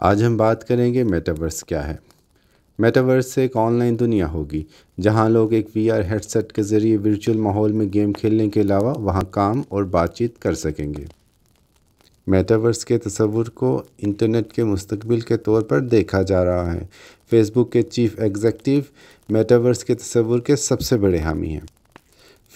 آج ہم بات کریں گے میٹاورس کیا ہے۔ میٹاورس ایک آن لائن دنیا ہوگی جہاں لوگ ایک وی آر ہیڈ سیٹ کے ذریعے ورچوئل ماحول میں گیم کھیلنے کے علاوہ وہاں کام اور بات چیت کر سکیں گے۔ میٹاورس کے تصور کو انٹرنیٹ کے مستقبل کے طور پر دیکھا جا رہا ہے۔ فیس بک کے چیف ایگزیکٹو میٹاورس کے تصور کے سب سے بڑے حامی ہیں۔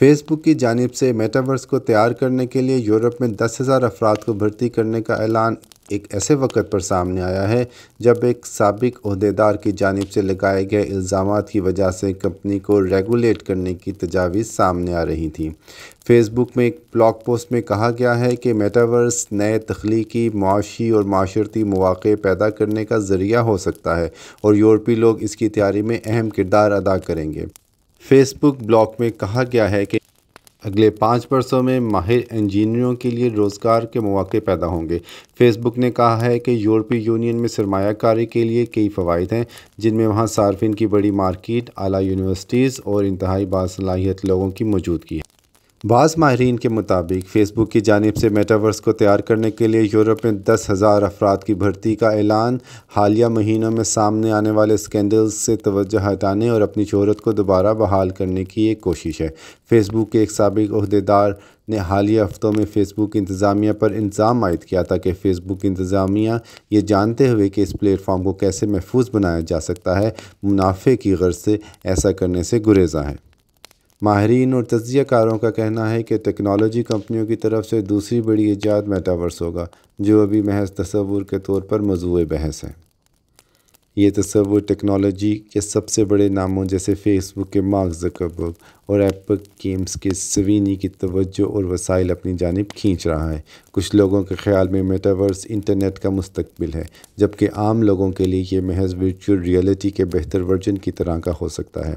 فیس بک کی جانب سے میٹاورس کو تیار کرنے کے لیے یورپ میں 10,000 افراد کو بھرتی کرنے کا اعلان ایک ایسے وقت پر سامنے آیا ہے جب ایک سابق عہدیدار کی جانب سے لگائے گئے الزامات کی وجہ سے کمپنی کو ریگولیٹ کرنے کی تجاویز سامنے آ رہی تھیں۔ فیس بک میں ایک بلاگ پوسٹ میں کہا گیا ہے کہ میٹاورس نئے تخلیقی، معاشی اور معاشرتی مواقع پیدا کرنے کا ذریعہ ہو سکتا ہے اور یورپی لوگ اس کی تیاری میں اہم کردار ادا کریں گے۔ فیس بک بلاگ میں کہا گیا ہے کہ اگلے 5 برسوں میں ماہر انجینئروں کے لیے روزگار کے مواقع پیدا ہوں گے۔ فیس بک نے کہا ہے کہ یورپی یونین میں سرمایہ کاری کے لیے کئی فوائد ہیں، جن میں وہاں صارفین کی بڑی مارکیٹ، اعلیٰ یونیورسٹیز اور انتہائی باصلاحیت لوگوں کی موجودگی ہے۔ بعض ماہرین کے مطابق فیس بک کی جانب سے میٹاورس کو تیار کرنے کے لیے یورپ میں 10,000 افراد کی بھرتی کا اعلان حالیہ مہینوں میں سامنے آنے والے اسکینڈلز سے توجہ ہٹانے اور اپنی شہرت کو دوبارہ بحال کرنے کی ایک کوشش ہے۔ فیس بک کے ایک سابق عہدیدار نے حالیہ ہفتوں میں فیس بک انتظامیہ پر الزام عائد کیا تھا کہ فیس بک انتظامیہ یہ جانتے ہوئے کہ اس پلیٹ فارم کو کیسے محفوظ بنایا جا سکتا ہے، منافع کی غرض سے ایسا کرنے سے گریزاں ہے۔ ماہرین اور تجزیہ کاروں کا کہنا ہے کہ ٹیکنالوجی کمپنیوں کی طرف سے دوسری بڑی ایجاد میٹاورس ہوگا، جو ابھی محض تصور کے طور پر موضوع بحث ہے۔ یہ تصور ٹیکنالوجی کے سب سے بڑے ناموں جیسے فیس بک کے مارک زکربرگ اور ایپک گیمز کے سوینی کی توجہ اور وسائل اپنی جانب کھینچ رہا ہے۔ کچھ لوگوں کے خیال میں میٹاورس انٹرنیٹ کا مستقبل ہے، جبکہ عام لوگوں کے لیے یہ محض ورچوئل ریئلٹی کے بہتر ورژن کی طرح کا ہو سکتا ہے۔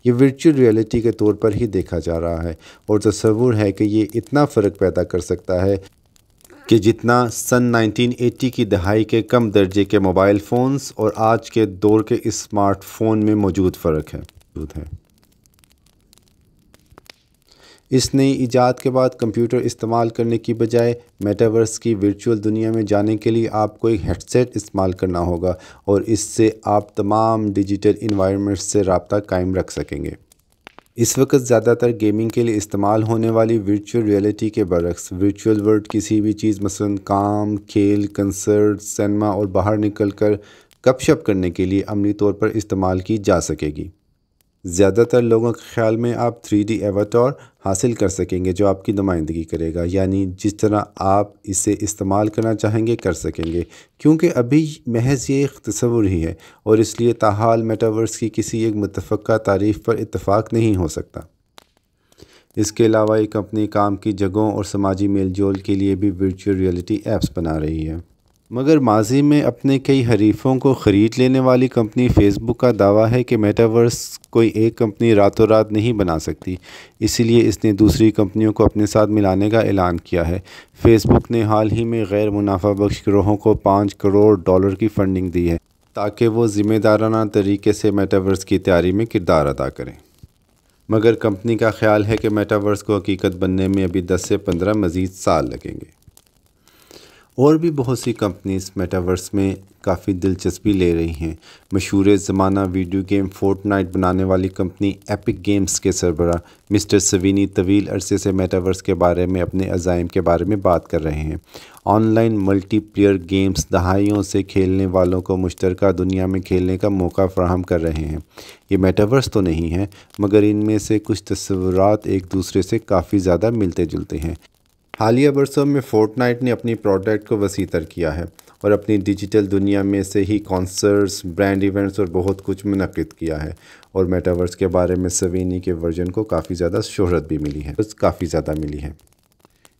یہ ورچوئل ریئلٹی کے طور پر ہی دیکھا جا رہا ہے اور تصور ہے کہ یہ اتنا فرق پیدا کر سکتا ہے کہ جتنا سن 1980 کی دہائی کے کم درجے کے موبائل فونز اور آج کے دور کے اسمارٹ فون میں موجود فرق ہے۔ اس نئی ایجاد کے بعد کمپیوٹر استعمال کرنے کی بجائے میٹاورس کی ورچوئل دنیا میں جانے کے لیے آپ کو ایک ہیڈ سیٹ استعمال کرنا ہوگا اور اس سے آپ تمام ڈیجیٹل انوائرمنٹس سے رابطہ قائم رکھ سکیں گے۔ اس وقت زیادہ تر گیمنگ کے لیے استعمال ہونے والی ورچوئل ریئلٹی کے برعکس ورچوئل ورلڈ کسی بھی چیز مثلاً کام، کھیل، کنسرٹ، سینما اور باہر نکل کر گپ شپ کرنے کے لیے عملی طور پر استعمال کی جا سکے گی۔ زیادہ تر لوگوں کے خیال میں آپ 3D ایواتار حاصل کر سکیں گے جو آپ کی نمائندگی کرے گا، یعنی جس طرح آپ اسے استعمال کرنا چاہیں گے کر سکیں گے، کیونکہ ابھی محض یہ ایک تصور ہی ہے اور اس لیے تاحال میٹاورس کی کسی ایک متفقہ تعریف پر اتفاق نہیں ہو سکتا۔ اس کے علاوہ یہ کمپنی کام کی جگہوں اور سماجی میل جول کے لیے بھی ورچوئل ریئلٹی ایپس بنا رہی ہے۔ مگر ماضی میں اپنے کئی حریفوں کو خرید لینے والی کمپنی فیس بک کا دعویٰ ہے کہ میٹاورس کوئی ایک کمپنی راتوں رات نہیں بنا سکتی، اسی لیے اس نے دوسری کمپنیوں کو اپنے ساتھ ملانے کا اعلان کیا ہے۔ فیس بک نے حال ہی میں غیر منافع بخش گروہوں کو $5 کروڑ کی فنڈنگ دی ہے تاکہ وہ ذمہ دارانہ طریقے سے میٹاورس کی تیاری میں کردار ادا کریں۔ مگر کمپنی کا خیال ہے کہ میٹاورس کو حقیقت بننے میں ابھی 10 سے 15 مزید سال لگیں گے۔ اور بھی بہت سی کمپنیز میٹاورس میں کافی دلچسپی لے رہی ہیں۔ مشہور زمانہ ویڈیو گیم فورٹ نائٹ بنانے والی کمپنی ایپک گیمز کے سربراہ مسٹر سوینی طویل عرصے سے میٹاورس کے بارے میں اپنے عزائم کے بارے میں بات کر رہے ہیں۔ On line multi player games دہائیوں سے کھیلنے والوں کو مشترکہ دنیا میں کھیلنے کا موقع فراہم کر رہے ہیں۔ یہ میٹاورس تو نہیں ہے، مگر ان میں سے کچھ تصورات ایک دوسرے سے کافی زیادہ ملتے جلتے ہیں۔ حالیہ برسوں میں فورٹ نائٹ نے اپنی پروڈکٹ کو وسیع تر کیا ہے اور اپنی ڈیجیٹل دنیا میں سے ہی کانسرٹس، برانڈ ایونٹس اور بہت کچھ منعقد کیا ہے، اور میٹاورس کے بارے میں سوینی کے ورژن کو کافی زیادہ شہرت بھی ملی ہے۔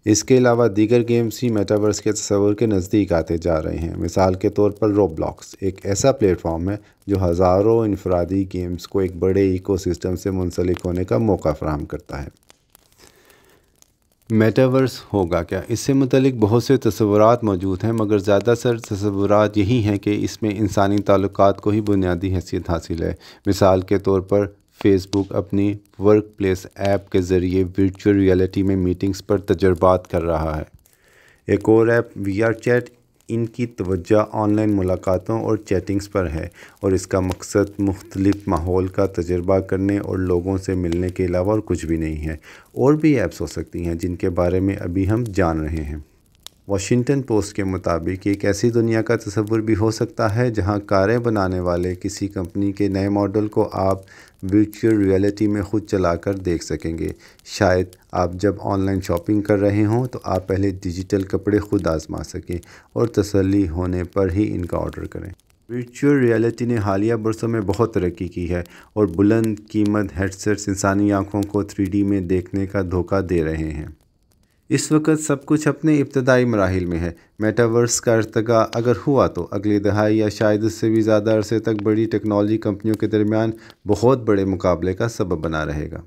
اس کے علاوہ دیگر گیمز ہی میٹاورس کے تصور کے نزدیک آتے جا رہے ہیں۔ مثال کے طور پر روبلاکس ایک ایسا پلیٹ فارم ہے جو ہزاروں انفرادی گیمز کو ایک بڑے ایکو سسٹم سے منسلک ہونے کا موقع فراہم کرتا ہے۔ میٹاورس ہوگا کیا؟ اس سے متعلق بہت سے تصورات موجود ہیں، مگر زیادہ تر تصورات یہی ہیں کہ اس میں انسانی تعلقات کو ہی بنیادی حیثیت حاصل ہے۔ مثال کے طور پر فیس بک اپنی ورک پلیس ایپ کے ذریعے ورچوئل ریئلٹی میں میٹنگز پر تجربات کر رہا ہے۔ ایک اور ایپ وی آر چیٹ ان کی توجہ آن لائن ملاقاتوں اور چیٹنگز پر ہے اور اس کا مقصد مختلف ماحول کا تجربہ کرنے اور لوگوں سے ملنے کے علاوہ اور کچھ بھی نہیں ہے۔ اور بھی ایپس ہو سکتی ہیں جن کے بارے میں ابھی ہم جان رہے ہیں۔ واشنگٹن پوسٹ کے مطابق ایک ایسی دنیا کا تصور بھی ہو سکتا ہے جہاں کاریں بنانے والے کسی کمپنی کے نئے ماڈل کو آپ ورچوئل ریئلٹی میں خود چلا کر دیکھ سکیں گے۔ شاید آپ جب آن لائن شاپنگ کر رہے ہوں تو آپ پہلے ڈیجیٹل کپڑے خود آزما سکیں اور تسلی ہونے پر ہی ان کا آرڈر کریں۔ ورچوئل ریئلٹی نے حالیہ برسوں میں بہت ترقی کی ہے اور بلند قیمت ہیڈ سیٹس انسانی آنکھوں کو 3D میں دیکھنے کا دھوکہ دے رہے ہیں۔ اس وقت سب کچھ اپنے ابتدائی مراحل میں ہے۔ میٹاورس کا ارتقاء اگر ہوا تو اگلی دہائی یا شاید اس سے بھی زیادہ عرصے تک بڑی ٹیکنالوجی کمپنیوں کے درمیان بہت بڑے مقابلے کا سبب بنا رہے گا۔